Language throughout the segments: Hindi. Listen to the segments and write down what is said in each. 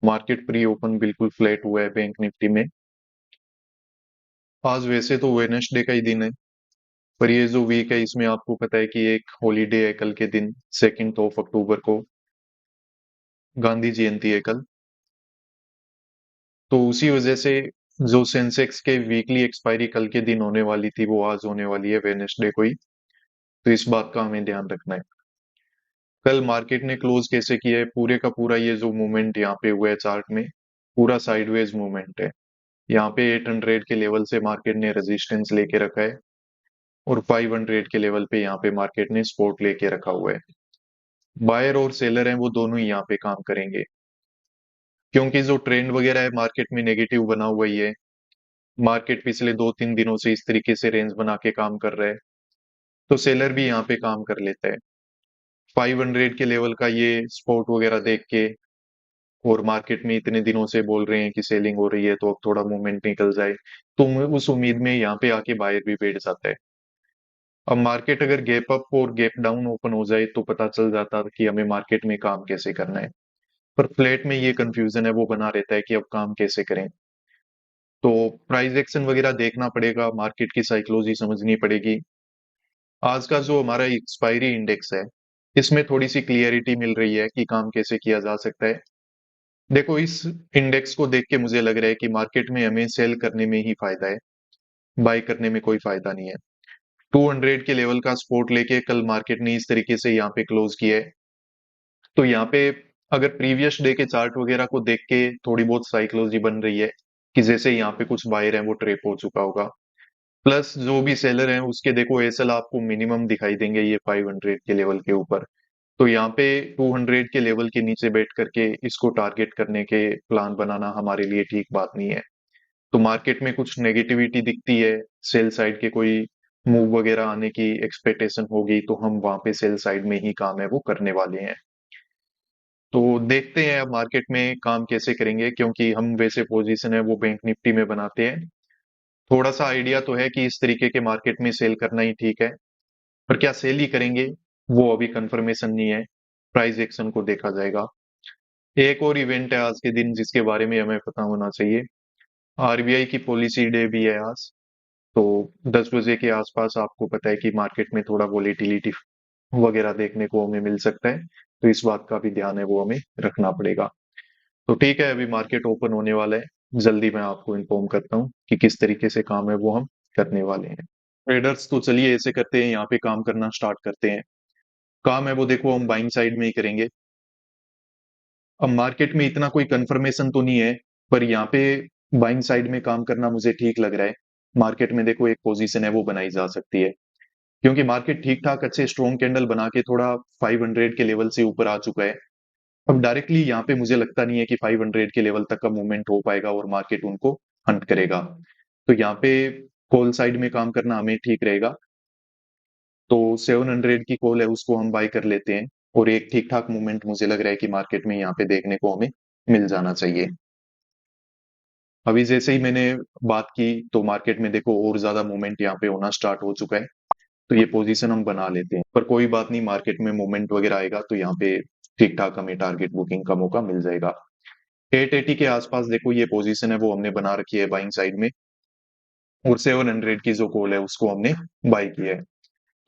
मार्केट प्री ओपन बिल्कुल फ्लैट हुआ है बैंक निफ्टी में। आज वैसे तो वेडनेसडे का ही दिन है, पर ये जो वीक है इसमें आपको पता है कि एक हॉलीडे है कल के दिन, 2 अक्टूबर को गांधी जयंती है कल। तो उसी वजह से जो सेंसेक्स के वीकली एक्सपायरी कल के दिन होने वाली थी वो आज होने वाली है वेडनेसडे को ही। तो इस बात का हमें ध्यान रखना है। कल मार्केट ने क्लोज कैसे किया है, पूरे का पूरा ये जो मूवमेंट यहाँ पे हुआ है चार्ट में, पूरा साइडवेज मूवमेंट है। यहाँ पे 800 के लेवल से मार्केट ने रेजिस्टेंस लेके रखा है और 500 के लेवल पे यहाँ पे मार्केट ने सपोर्ट लेके रखा हुआ है। बायर और सेलर हैं वो दोनों ही यहाँ पे काम करेंगे, क्योंकि जो ट्रेंड वगैरह है मार्केट में नेगेटिव बना हुआ ही है। मार्केट पिछले 2-3 दिनों से इस तरीके से रेंज बना के काम कर रहा है, तो सेलर भी यहाँ पे काम कर लेता है। 500 के लेवल का ये सपोर्ट वगैरह देख के, और मार्केट में इतने दिनों से बोल रहे हैं कि सेलिंग हो रही है तो अब थोड़ा मूवमेंट निकल जाए, तो उस उम्मीद में यहाँ पे आके बायर भी बैठ जाता है। अब मार्केट अगर गैप अप और गैप डाउन ओपन हो जाए तो पता चल जाता कि हमें मार्केट में काम कैसे करना है। पर फ्लैट में ये कंफ्यूजन है वो बना रहता है कि अब काम कैसे करें। तो प्राइस एक्शन वगैरह देखना पड़ेगा, मार्केट की साइकोलॉजी समझनी पड़ेगी। आज का जो हमारा एक्सपायरी इंडेक्स है इसमें थोड़ी सी क्लियरिटी मिल रही है कि काम कैसे किया जा सकता है। देखो इस इंडेक्स को देख के मुझे लग रहा है कि मार्केट में हमें सेल करने में ही फायदा है, बाय करने में कोई फायदा नहीं है। 200 के लेवल का सपोर्ट लेके कल मार्केट ने इस तरीके से यहाँ पे क्लोज किया है। तो यहाँ पे अगर प्रीवियस डे के चार्ट वगैरह को देख के थोड़ी बहुत साइकोलॉजी बन रही है कि जैसे यहाँ पे कुछ बायर है वो ट्रेप हो चुका होगा। प्लस जो भी सेलर है उसके देखो एसएल आपको मिनिमम दिखाई देंगे ये 500 के लेवल के ऊपर। तो यहाँ पे 200 के लेवल के नीचे बैठ करके इसको टारगेट करने के प्लान बनाना हमारे लिए ठीक बात नहीं है। तो मार्केट में कुछ नेगेटिविटी दिखती है, सेल साइड के कोई मूव वगैरह आने की एक्सपेक्टेशन होगी तो हम वहां पे सेल साइड में ही काम है वो करने वाले हैं। तो देखते हैं अब मार्केट में काम कैसे करेंगे, क्योंकि हम वैसे पोजीशन है वो बैंक निफ्टी में बनाते हैं। थोड़ा सा आइडिया तो है कि इस तरीके के मार्केट में सेल करना ही ठीक है, पर क्या सेल ही करेंगे वो अभी कंफर्मेशन नहीं है। प्राइस एक्शन को देखा जाएगा। एक और इवेंट है आज के दिन जिसके बारे में हमें पता होना चाहिए। आरबीआई की पॉलिसी डे भी है आज। तो 10 बजे के आसपास आपको पता है कि मार्केट में थोड़ा वोलेटिलिटी वगैरह देखने को हमें मिल सकता है। तो इस बात का भी ध्यान है वो हमें रखना पड़ेगा। तो ठीक है, अभी मार्केट ओपन होने वाला है, जल्दी मैं आपको इन्फॉर्म करता हूँ कि किस तरीके से काम है वो हम करने वाले हैं। ट्रेडर्स तो चलिए ऐसे करते हैं, यहाँ पे काम करना स्टार्ट करते हैं। काम है वो देखो हम बाइंग साइड में ही करेंगे। अब मार्केट में इतना कोई कंफर्मेशन तो नहीं है, पर यहाँ पे बाइंग साइड में काम करना मुझे ठीक लग रहा है। मार्केट में देखो एक पोजीशन है वो बनाई जा सकती है, क्योंकि मार्केट ठीक ठाक अच्छे स्ट्रॉन्ग कैंडल बना के थोड़ा 500 के लेवल से ऊपर आ चुका है। अब डायरेक्टली यहाँ पे मुझे लगता नहीं है कि 500 के लेवल तक का मूवमेंट हो पाएगा और मार्केट उनको हंट करेगा। तो यहाँ पे कॉल साइड में काम करना हमें ठीक रहेगा। तो 700 की कॉल है उसको हम बाय कर लेते हैं, और एक ठीक ठाक मूवमेंट मुझे लग रहा है कि मार्केट में यहाँ पे देखने को हमें मिल जाना चाहिए। अभी जैसे ही मैंने बात की तो मार्केट में देखो और ज्यादा मूवमेंट यहाँ पे होना स्टार्ट हो चुका है। तो ये पोजीशन हम बना लेते हैं, पर कोई बात नहीं, मार्केट में मूवमेंट वगैरह आएगा तो यहाँ पे ठीक ठाक हमें टारगेट बुकिंग का मौका मिल जाएगा। 880 के आसपास देखो ये पोजीशन है वो हमने बना रखी है बाइंग साइड में, और 700 की जो कॉल है उसको हमने बाय किया है।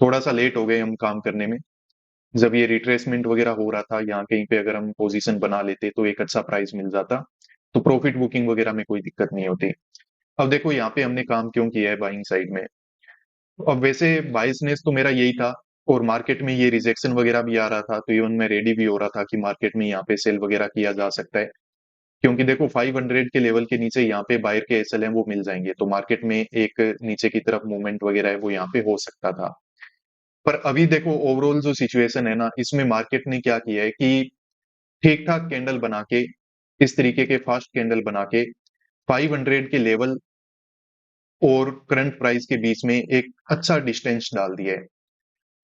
थोड़ा सा लेट हो गए हम काम करने में। जब ये रिट्रेसमेंट वगैरह हो रहा था यहाँ कहीं पे अगर हम पोजीशन बना लेते तो एक अच्छा प्राइस मिल जाता, तो प्रॉफिट बुकिंग वगैरह में कोई दिक्कत नहीं होती। अब देखो यहाँ पे हमने काम क्यों किया है बाइंग साइड में। अब वैसे बाइसनेस तो मेरा यही था, और मार्केट में ये रिजेक्शन वगैरह भी आ रहा था तो इवन मैं रेडी भी हो रहा था कि मार्केट में यहाँ पे सेल वगैरह किया जा सकता है। क्योंकि देखो 500 के लेवल के नीचे यहाँ पे बायर के एसएल हैं वो मिल जाएंगे, तो मार्केट में एक नीचे की तरफ मूवमेंट वगैरह है वो यहाँ पे हो सकता था। पर अभी देखो ओवरऑल जो सिचुएशन है ना इसमें मार्केट ने क्या किया है कि ठीक ठाक कैंडल बना के, इस तरीके के फास्ट कैंडल बना के 500 के लेवल और करंट प्राइस के बीच में एक अच्छा डिस्टेंस डाल दिया है।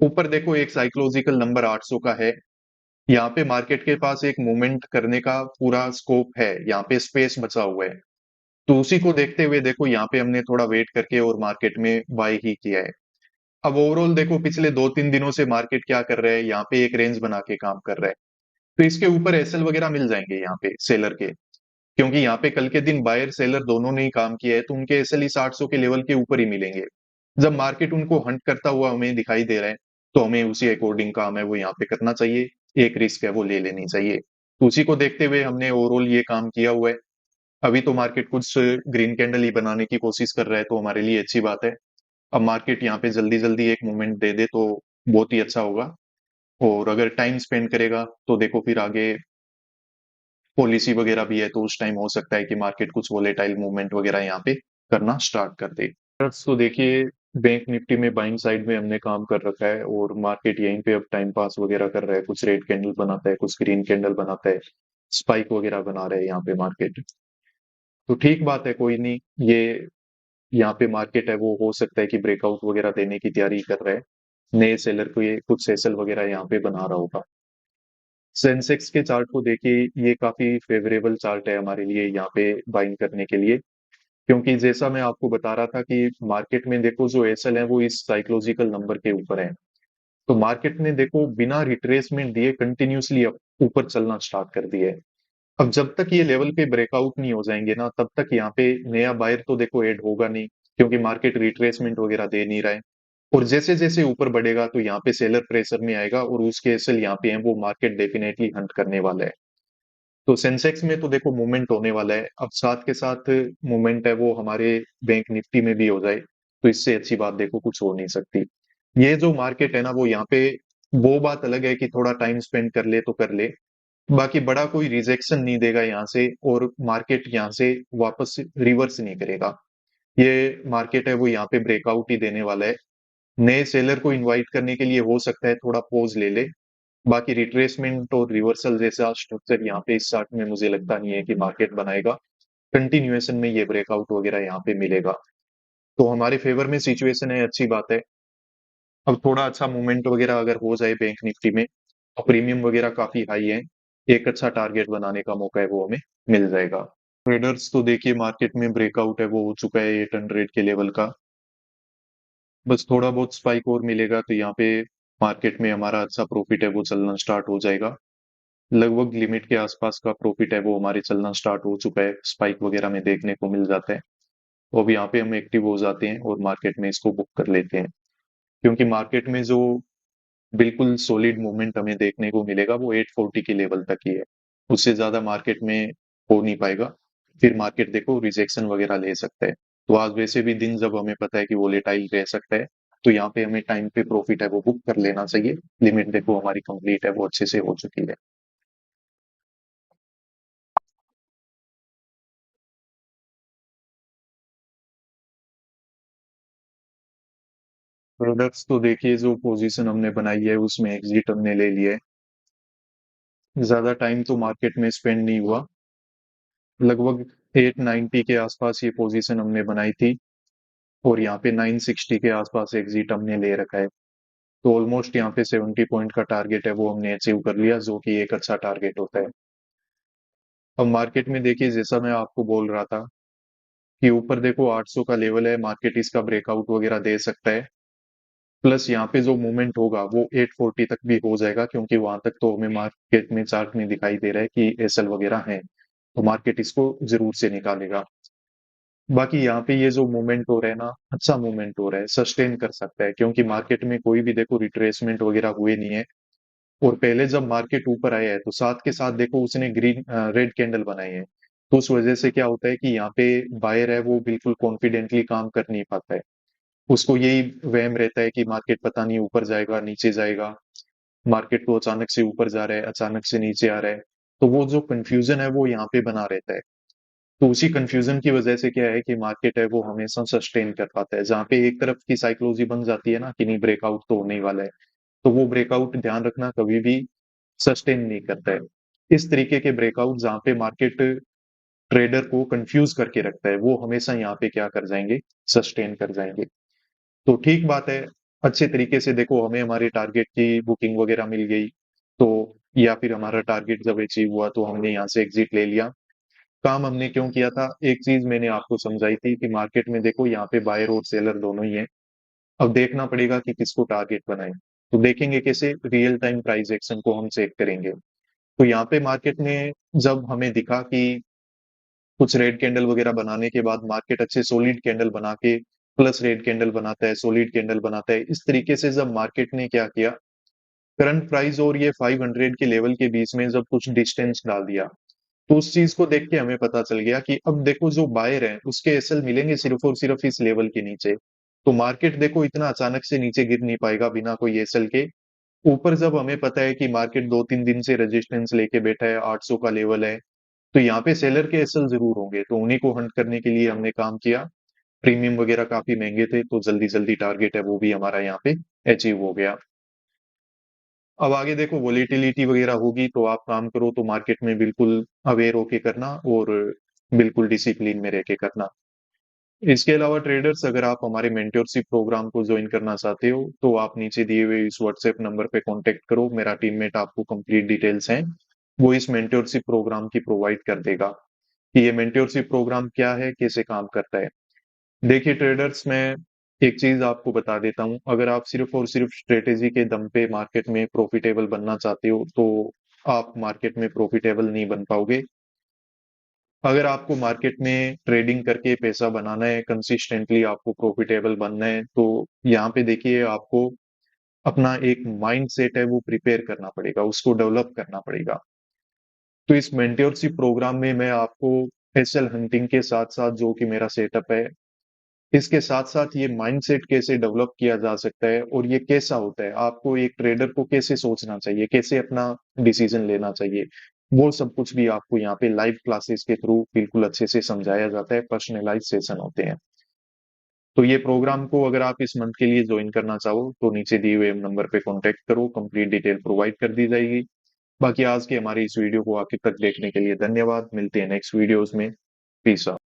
ऊपर देखो एक साइकोलॉजिकल नंबर 800 का है। यहाँ पे मार्केट के पास एक मूवमेंट करने का पूरा स्कोप है, यहाँ पे स्पेस बचा हुआ है। तो उसी को देखते हुए देखो यहाँ पे हमने थोड़ा वेट करके और मार्केट में बाय ही किया है। अब ओवरऑल देखो पिछले 2-3 दिनों से मार्केट क्या कर रहा है, यहाँ पे एक रेंज बना के काम कर रहा है। तो इसके ऊपर एसएल वगैरह मिल जाएंगे यहाँ पे सेलर के, क्योंकि यहाँ पे कल के दिन बायर सेलर दोनों ने ही काम किया है, तो उनके एसएल इस 800 के लेवल के ऊपर ही मिलेंगे। जब मार्केट उनको हंट करता हुआ हमें दिखाई दे रहा है, तो हमें उसी अकॉर्डिंग काम है वो यहाँ पे करना चाहिए, एक रिस्क है वो ले लेनी चाहिए। तो उसी को देखते हुए हमने ओवरऑल ये काम किया हुआ है। अभी तो मार्केट कुछ ग्रीन कैंडल ही बनाने की कोशिश कर रहा है, तो हमारे लिए अच्छी बात है। अब मार्केट यहाँ पे जल्दी जल्दी एक मूवमेंट दे दे तो बहुत ही अच्छा होगा। और अगर टाइम स्पेंड करेगा तो देखो फिर आगे पॉलिसी वगैरह भी है, तो उस टाइम हो सकता है कि मार्केट कुछ वोलेटाइल मूवमेंट वगैरह यहाँ पे करना स्टार्ट कर दे। तो देखिए, बैंक निफ्टी में बाइंग साइड में हमने काम कर रखा है, और मार्केट यहीं पे अब टाइम पास वगैरह कर रहा है, कुछ रेड कैंडल बनाता है, कुछ ग्रीन कैंडल बनाता है, स्पाइक वगैरह बना रहे हैं यहाँ पे मार्केट। तो ठीक बात है, कोई नहीं, ये यहाँ पे मार्केट है वो हो सकता है कि ब्रेकआउट वगैरह देने की तैयारी कर रहा है, नए सेलर को ये कुछ सेसल वगैरह यहाँ पे बना रहा होगा। सेंसेक्स के चार्ट को देखिए, ये काफी फेवरेबल चार्ट है हमारे लिए यहाँ पे बाइंग करने के लिए, क्योंकि जैसा मैं आपको बता रहा था कि मार्केट में देखो जो एसएल है वो इस साइकोलॉजिकल नंबर के ऊपर है। तो मार्केट ने देखो बिना रिट्रेसमेंट दिए कंटिन्यूसली ऊपर चलना स्टार्ट कर दिया है। अब जब तक ये लेवल पे ब्रेकआउट नहीं हो जाएंगे ना, तब तक यहाँ पे नया बायर तो देखो ऐड होगा नहीं, क्योंकि मार्केट रिट्रेसमेंट वगैरह दे नहीं रहा है। और जैसे जैसे ऊपर बढ़ेगा तो यहाँ पे सेलर प्रेशर में आएगा, और उसके एसएल यहाँ पे है वो मार्केट डेफिनेटली हंट करने वाला है। तो सेंसेक्स में तो देखो मूवमेंट होने वाला है, अब साथ के साथ मूवमेंट है वो हमारे बैंक निफ्टी में भी हो जाए, तो इससे अच्छी बात देखो कुछ हो नहीं सकती। ये जो मार्केट है ना, वो यहाँ पे, वो बात अलग है कि थोड़ा टाइम स्पेंड कर ले तो कर ले, बाकी बड़ा कोई रिजेक्शन नहीं देगा यहाँ से, और मार्केट यहाँ से वापस रिवर्स नहीं करेगा। ये मार्केट है वो यहाँ पे ब्रेकआउट ही देने वाला है। नए सेलर को इनवाइट करने के लिए हो सकता है थोड़ा पॉज ले ले, बाकी रिट्रेसमेंट और रिवर्सल जैसा स्ट्रक्चर यहाँ पे इस चार्ट में मुझे लगता नहीं है कि मार्केट बनाएगा। कंटिन्यूएशन में ये ब्रेकआउट वगैरह यहाँ पे मिलेगा, तो हमारे फेवर में सिचुएशन है, अच्छी बात है। अब थोड़ा अच्छा मूवमेंट वगैरह अगर हो जाए बैंक निफ्टी में, और प्रीमियम वगैरह काफी हाई है, एक अच्छा टारगेट बनाने का मौका है वो हमें मिल जाएगा। ट्रेडर्स तो देखिए, मार्केट में ब्रेकआउट है वो हो चुका है 800 के लेवल का, बस थोड़ा बहुत स्पाइक और मिलेगा तो यहाँ पे मार्केट में हमारा अच्छा प्रॉफिट है वो चलना स्टार्ट हो जाएगा। लगभग लिमिट के आसपास का प्रॉफिट है वो हमारे चलना स्टार्ट हो चुका है, स्पाइक वगैरह में देखने को मिल जाता है। तो अब यहाँ पे हम एक्टिव हो जाते हैं और मार्केट में इसको बुक कर लेते हैं, क्योंकि मार्केट में जो बिल्कुल सॉलिड मूवमेंट हमें देखने को मिलेगा वो 840 के लेवल तक ही है, उससे ज्यादा मार्केट में हो नहीं पाएगा। फिर मार्केट देखो रिजेक्शन वगैरह ले सकता है। तो आज वैसे भी दिन जब हमें पता है कि वोलेटाइल रह सकता है, तो यहाँ पे हमें टाइम पे प्रॉफिट है वो बुक कर लेना चाहिए। लिमिट देखो हमारी कंप्लीट है वो अच्छे से हो चुकी है। प्रोडक्ट्स तो देखिए, जो पोजीशन हमने बनाई है उसमें एग्जिट हमने ले लिया है, ज्यादा टाइम तो मार्केट में स्पेंड नहीं हुआ। लगभग 890 के आसपास ये पोजीशन हमने बनाई थी, और यहाँ पे 960 के आसपास एग्जिट हमने ले रखा है। तो ऑलमोस्ट यहाँ पे 70 पॉइंट का टारगेट है वो हमने अचीव कर लिया, जो कि एक अच्छा टारगेट होता है। अब मार्केट में देखिए, जैसा मैं आपको बोल रहा था कि ऊपर देखो 800 का लेवल है, मार्केट इसका ब्रेकआउट वगैरह दे सकता है। प्लस यहाँ पे जो मूवमेंट होगा वो 840 तक भी हो जाएगा, क्योंकि वहां तक तो हमें मार्केट में चार्ट में दिखाई दे रहा है कि एसएल वगैरह है, तो मार्केट इसको जरूर से निकालेगा। बाकी यहाँ पे ये जो मूवमेंट हो रहा है ना, अच्छा मूवमेंट हो रहा है, सस्टेन कर सकता है, क्योंकि मार्केट में कोई भी देखो रिट्रेसमेंट वगैरह हुए नहीं है। और पहले जब मार्केट ऊपर आया है तो साथ के साथ देखो उसने ग्रीन रेड कैंडल बनाई है, तो उस वजह से क्या होता है कि यहाँ पे बायर है वो बिल्कुल कॉन्फिडेंटली काम कर नहीं पाता है। उसको यही वहम रहता है कि मार्केट पता नहीं ऊपर जाएगा नीचे जाएगा, मार्केट तो अचानक से ऊपर जा रहा है अचानक से नीचे आ रहा है। तो वो जो कंफ्यूजन है वो यहाँ पे बना रहता है। तो उसी कंफ्यूजन की वजह से क्या है कि मार्केट है वो हमेशा सस्टेन कर पाता है, जहाँ पे एक तरफ की साइकोलॉजी बन जाती है ना कि नहीं ब्रेकआउट तो होने ही वाला है, तो वो ब्रेकआउट ध्यान रखना कभी भी सस्टेन नहीं करता है। इस तरीके के ब्रेकआउट जहाँ पे मार्केट ट्रेडर को कंफ्यूज करके रखता है, वो हमेशा यहाँ पे क्या कर जाएंगे, सस्टेन कर जाएंगे। तो ठीक बात है, अच्छे तरीके से देखो हमें हमारे टारगेट की बुकिंग वगैरह मिल गई, तो या फिर हमारा टारगेट जब अचीव हुआ तो हमने यहाँ से एग्जिट ले लिया। काम हमने क्यों किया था, एक चीज मैंने आपको समझाई थी कि मार्केट में देखो यहाँ पे बायर और सेलर दोनों ही है। अब देखना पड़ेगा कि किसको टारगेट बनाए, तो देखेंगे कैसे, रियल टाइम प्राइस एक्शन को हम चेक करेंगे। तो यहाँ पे मार्केट ने जब हमें दिखा कि कुछ रेड कैंडल वगैरह बनाने के बाद मार्केट अच्छे सॉलिड कैंडल बना के प्लस रेड कैंडल बनाता है, सॉलिड कैंडल बनाता है, इस तरीके से जब मार्केट ने क्या किया, करंट प्राइस और ये 500 के लेवल के बीच में जब कुछ डिस्टेंस डाल दिया, तो उस चीज को देख के हमें पता चल गया कि अब देखो जो बायर है उसके एसएल मिलेंगे सिर्फ और सिर्फ इस लेवल के नीचे। तो मार्केट देखो इतना अचानक से नीचे गिर नहीं पाएगा बिना कोई एसएल के। ऊपर जब हमें पता है कि मार्केट 2-3 दिन से रेजिस्टेंस लेके बैठा है, 800 का लेवल है, तो यहाँ पे सेलर के एसएल जरूर होंगे, तो उन्हीं को हंट करने के लिए हमने काम किया। प्रीमियम वगैरह काफी महंगे थे, तो जल्दी जल्दी टारगेट है वो भी हमारा यहाँ पे अचीव हो गया। अब आगे देखो वोलेटिलिटी वगैरह होगी, तो आप काम करो तो मार्केट में बिल्कुल अवेयर होके करना और बिल्कुल डिसिप्लिन में रह के करना। इसके अलावा ट्रेडर्स, अगर आप हमारे मेंटरशिप प्रोग्राम को ज्वाइन करना चाहते हो तो आप नीचे दिए हुए इस व्हाट्सएप नंबर पे कांटेक्ट करो, मेरा टीममेट आपको कंप्लीट डिटेल्स हैं वो इस मेंटरशिप प्रोग्राम की प्रोवाइड कर देगा कि ये मेंटरशिप प्रोग्राम क्या है, कैसे काम करता है। देखिए ट्रेडर्स, मैं एक चीज आपको बता देता हूँ, अगर आप सिर्फ और सिर्फ स्ट्रेटेजी के दम पे मार्केट में प्रॉफिटेबल बनना चाहते हो तो आप मार्केट में प्रॉफिटेबल नहीं बन पाओगे। अगर आपको मार्केट में ट्रेडिंग करके पैसा बनाना है, कंसिस्टेंटली आपको प्रॉफिटेबल बनना है, तो यहाँ पे देखिए आपको अपना एक माइंड सेट है वो प्रिपेयर करना पड़ेगा, उसको डेवलप करना पड़ेगा। तो इस मेंटरशिप प्रोग्राम में मैं आपको एसएल हंटिंग के साथ साथ जो कि मेरा सेटअप है, इसके साथ साथ ये माइंडसेट कैसे डेवलप किया जा सकता है और ये कैसा होता है, आपको एक ट्रेडर को कैसे सोचना चाहिए, कैसे अपना डिसीजन लेना चाहिए, वो सब कुछ भी आपको यहाँ पे लाइव क्लासेस के थ्रू बिल्कुल अच्छे से समझाया जाता है, पर्सनलाइज सेशन होते हैं। तो ये प्रोग्राम को अगर आप इस मंथ के लिए ज्वाइन करना चाहो तो नीचे दिए हुए नंबर पे कांटेक्ट करो, कंप्लीट डिटेल प्रोवाइड कर दी जाएगी। बाकी आज के हमारी इस वीडियो को आखिर तक देखने के लिए धन्यवाद, मिलते हैं नेक्स्ट वीडियोस में। Peace out.